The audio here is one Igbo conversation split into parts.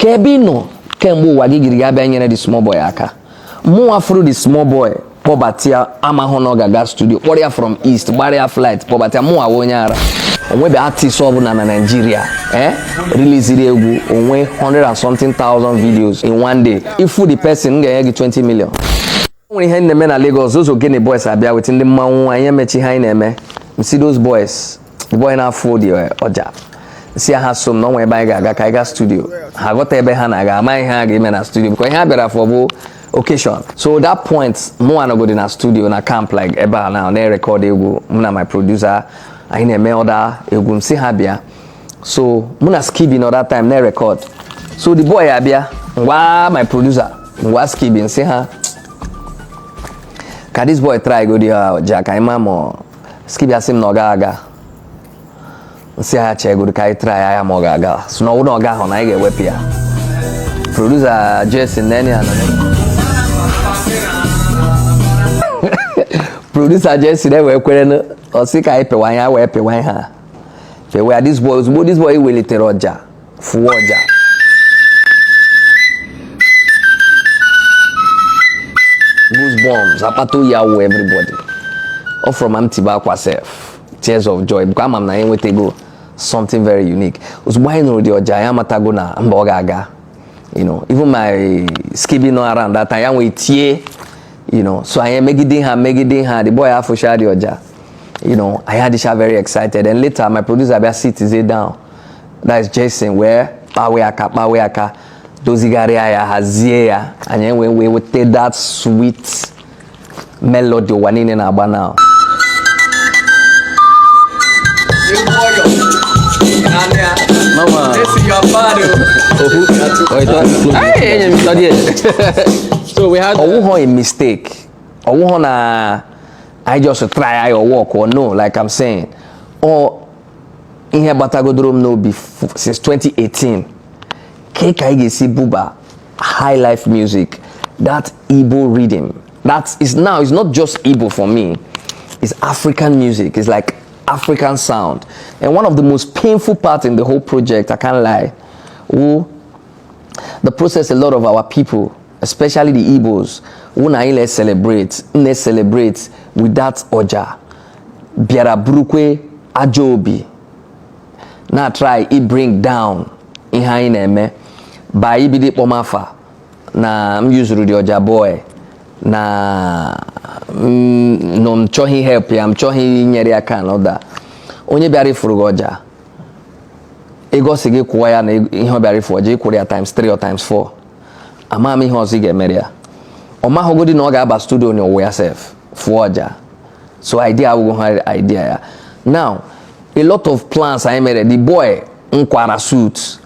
Kebino kembo wagigiri gabe nyere the small boy aka. Mo afro the small boy poverty amahono gaga studio. Warrior from east, barrier flight poverty mo awonyara. Onwe be artist obu na Nigeria release egwu onwe 100 and something thousand videos in one day. If the person get 20 million. When he na na Lagos, those Ogene boys abia within the manwu anya mechi ha na-eme. See those boys, the boy na afford the oja. See ha some no we buy ga Kaiga studio. Ha got ebe ha na ga mai ha ga ime na studio because ha better for occasion. So that point mo wana go in a studio na camp like eba now na record egwu na my producer I na-eme other egwu see ha bia. So muna skip in other time na record. So the boy abia ngwa my producer ngwa skip in see ha. Can this boy try go there Jack Imamo skip yasim no gaga. See how check go kai try I am gaga. So no no ga on I get wepia. Producer Jason nani ano. Producer Jason dey we kwere no o si kai pe wan ya we pe wan ha. Pe where this boy will it roja. Fuoja. Goosebumps, zapato yawo everybody. All from Amtiba Kwasef, tears of joy. Because I'm na with go something very unique. Was why no the Ojaya Matagona Mbogaga. You know, even my skibbing no around that I am with ye. You know, so I am making her. The boy have for shadi Oja. You know, I had this very excited. And later my producer be sit down. That is Jason where Paweaka. Dozigaria Hazia, and then when we would take that sweet melody one in and about now. Mama, this is your father. So we had a mistake. I just try or walk or no, like I'm saying. Or in here Batagodrom no before since 2018. KKGC Buba, high life music, that Igbo rhythm. That is now, it's not just Igbo for me, it's African music, it's like African sound. And one of the most painful parts in the whole project, I can't lie, the process a lot of our people, especially the Igbos, who let's celebrate with that Oja. Biara Brukwe Ajobi. Now try it bring down in Haineme. Ba ibidi pomafa na mjuzuru di Oja boy na no mchohi help ya mchohi nyeri aka na oda onye biari furugo Oja ego sige kuwa ya na ihe biari fu Oja ikwuri ya times 3 or times 4 ama mi ihe ozige meria oma hogodi na oga aba studio ni owe yourself fu Oja so idea idea ya now a lot of plans I made the boy nkwara suit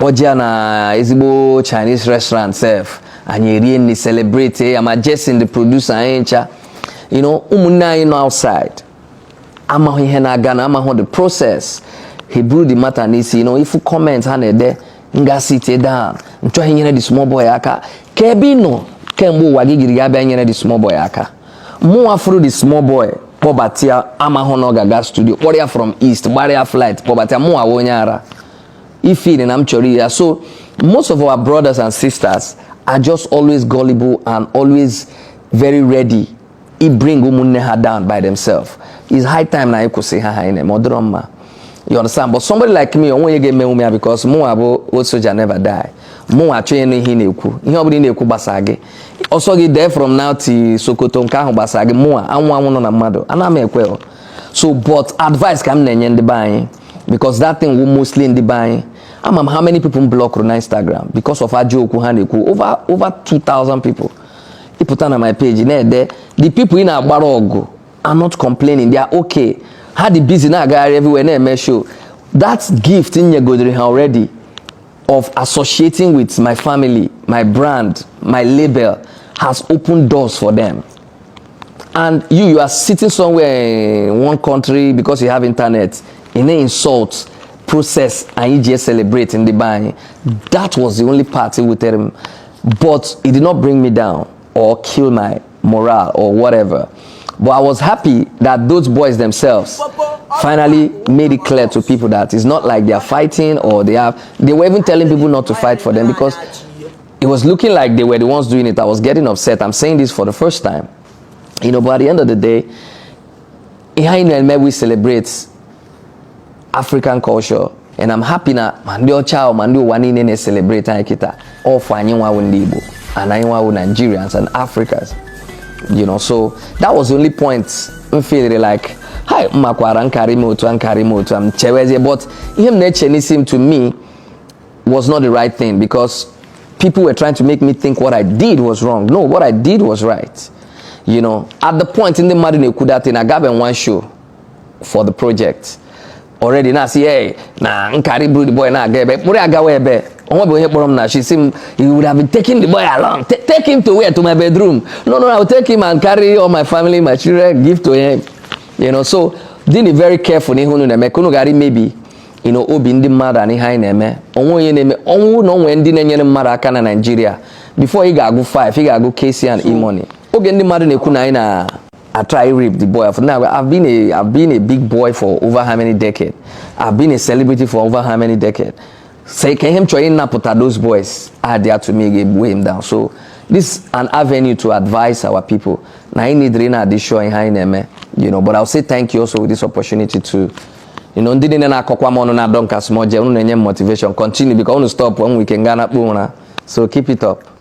Oja na ezigbo Chinese restaurant self anyeri ni celebrate I'm adjusting the producer encha you know umunna you outside ama ihe na aga na ama the process he brew the matter nisi you know if you comment ha na ede nga sit down ncho hinyere the small boy aka kebino kembo wagigiri gabe nyere the small boy aka mo afro the small boy poverty ama hono gaga studio warrior from east barrier flight poverty mo awonyara Ifeed and Amchoria. So most of our brothers and sisters are just always gullible and always very ready. It bring umunneha down by themselves. It's high time na you could say ha in a modroma. You understand? But somebody like me, when you get me umia because mo abo old soldier never die. Mo actually ni hineku. Ihobri neku basage. Also get there from now to Sokoto nka basage mo anwa no na mado. Ana me ekwe. So but advice kam na nyende buying because that thing will mostly in the buying. How many people block on Instagram because of Ajoku Haneku? Over 2,000 people. They put on my page. The people in our barogo are not complaining. They are okay. Had the busy now guy everywhere. Near show that gift in your godri already of associating with my family, my brand, my label has opened doors for them. And you are sitting somewhere in one country because you have internet. In an insult. Process and you just celebrate in the buying. That was the only part with him, but it did not bring me down or kill my morale or whatever. But I was happy that those boys themselves finally made it clear to people that it's not like they are fighting or they were even telling people not to fight for them, because it was looking like they were the ones doing it. I was getting upset. I'm saying this for the first time, you know, but at the end of the day, in we celebrate African culture, and I'm happy na mandio chao mandio wani nene celebrate kita all for anyone Igbo and anyone Nigerians and Africans, you know. So that was the only point I feel like hi makwaran karimoto and karimoto I'm cheweze, but him nature to me was not the right thing, because people were trying to make me think what I did was wrong. No, what I did was right. You know, at the point in the Madine Kudate, I gave them one show for the project. Already now see, hey, nah, nkari the boy na gebe. Mure agawe be. Onwe be here na. She seemed he would have been taking the boy along. Take him to where? To my bedroom. No, I will take him and carry all my family, my children, give to him. You know, so didn't be very careful. Ni hunu na me kuno gari maybe. You know, obi ndi mada ni hai na me. Onwe ye neme. Onwe no we ndi na nyere mada aka na Nigeria. Before he got go 5, he got go KC and E-money. Okay, ndi mada ne kuna ina. I try to rip the boy. Now I've been a big boy for over how many decades? I've been a celebrity for over how many decades? Say can him try to put those boys are there to make weigh him down. So this is an avenue to advise our people. Now I need Rina this show in high name, you know. But I'll say thank you also with this opportunity to, you know, didn't na kokwa mono na donka small motivation continue, because I want to stop when we can gana. So keep it up.